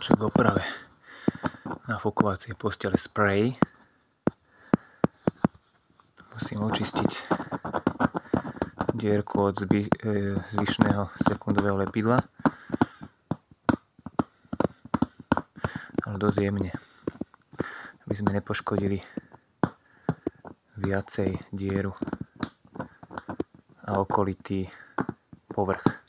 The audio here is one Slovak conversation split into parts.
balíček k oprave nafúkovacie postele spray. Musím očistiť dierku od zvyšného sekundového lepidla, ale dosť jemne, aby sme nepoškodili viacej dieru a okolitý povrch.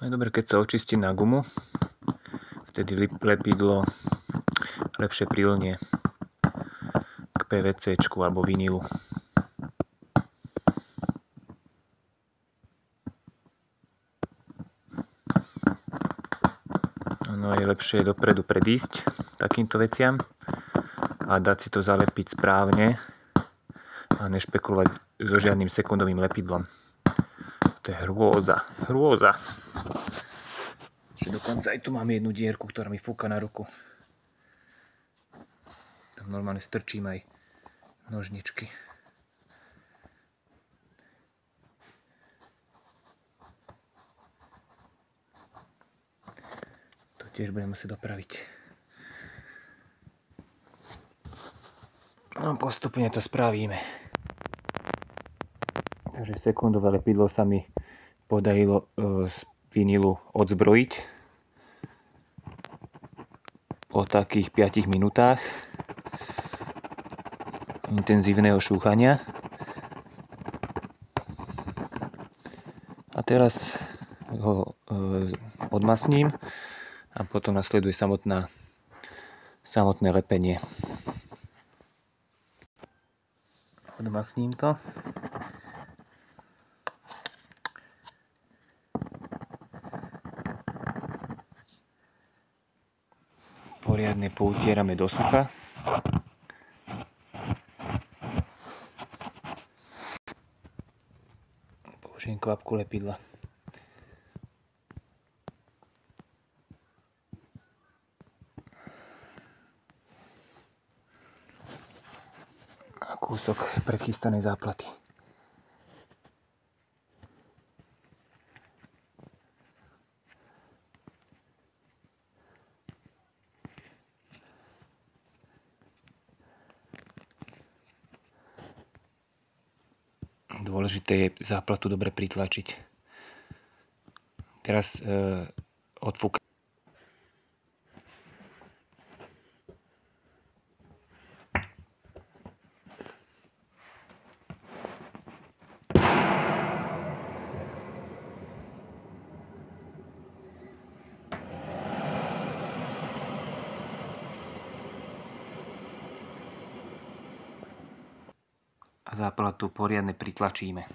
Je dobré, keď sa očistí na gumu, vtedy lepidlo lepšie prilnie k PVC-čku alebo vinilu. No je lepšie dopredu predísť takýmto veciam a dať si to zalepiť správne a nešpekulovať so žiadnym sekundovým lepidlom. To je hrôza, hrôza. Že dokonca aj tu mám jednu dierku, ktorá mi fúka na ruku. Tam normálne strčím aj nožničky. To tiež budem musieť dopraviť. No, postupne to spravíme. Takže sekundové lepidlo sa mi podarilo z vinilu odzbrojiť po takých 5 minútach intenzívneho šúchania. A teraz ho odmasním a potom nasleduje samotné lepenie. Odmasním to. Poriadne poutierame do sucha. Použijem kvapku lepidla. A kúsok predchystanej záplaty. Dôležité je záplatu dobre pritlačiť. Teraz odfúkam. A záplatu poriadne pritlačíme.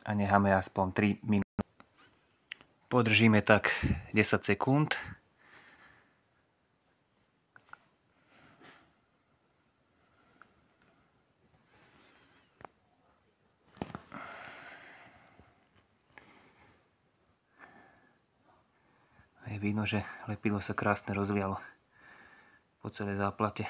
A necháme aspoň 3 minúty. Podržíme tak 10 sekúnd. A je vidno, že lepidlo sa krásne rozlialo po celej záplate.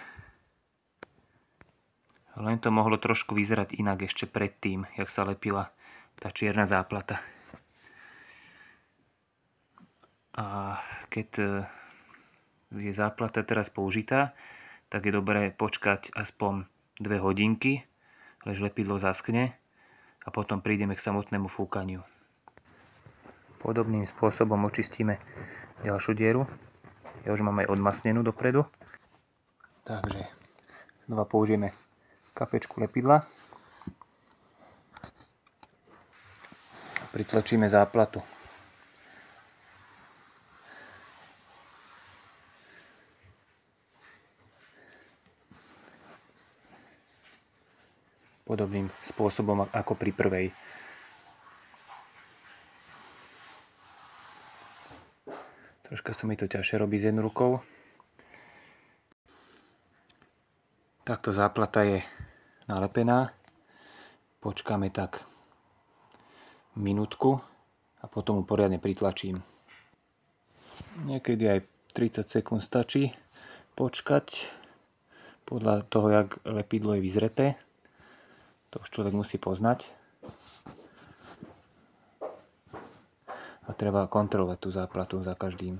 Len to mohlo trošku vyzerať inak ešte predtým, jak sa lepila tá čierna záplata. A keď je záplata teraz použitá, tak je dobré počkať aspoň 2 hodinky, lež lepidlo zaschne a potom prídeme k samotnému fúkaniu. Podobným spôsobom očistíme ďalšiu dieru. Ja už mám aj odmasnenú dopredu. Takže znova použijeme kapečku lepidla. Pritlačíme záplatu. Podobným spôsobom ako pri prvej. Troška sa mi to ťažšie robí s jednou rukou. Takto záplata je nalepená. Počkáme tak minútku a potom ju poriadne pritlačím. Niekedy aj 30 sekúnd stačí počkať podľa toho, jak lepidlo je vyzreté. To už človek musí poznať. A treba kontrolovať tú záplatu za každým.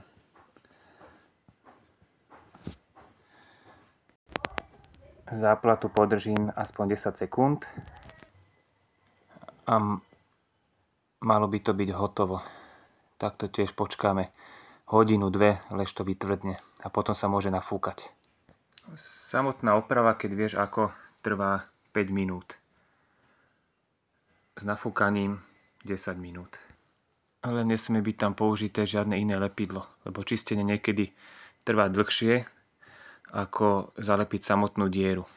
Záplatu podržím aspoň 10 sekúnd a malo by to byť hotovo. Takto tiež počkáme hodinu, dve, lež to vytvrdne a potom sa môže nafúkať. Samotná oprava, keď vieš ako, trvá 5 minút. S nafúkaním 10 minút. Ale nesmie byť tam použité žiadne iné lepidlo, lebo čistenie niekedy trvá dlhšie ako zalepiť samotnú dieru.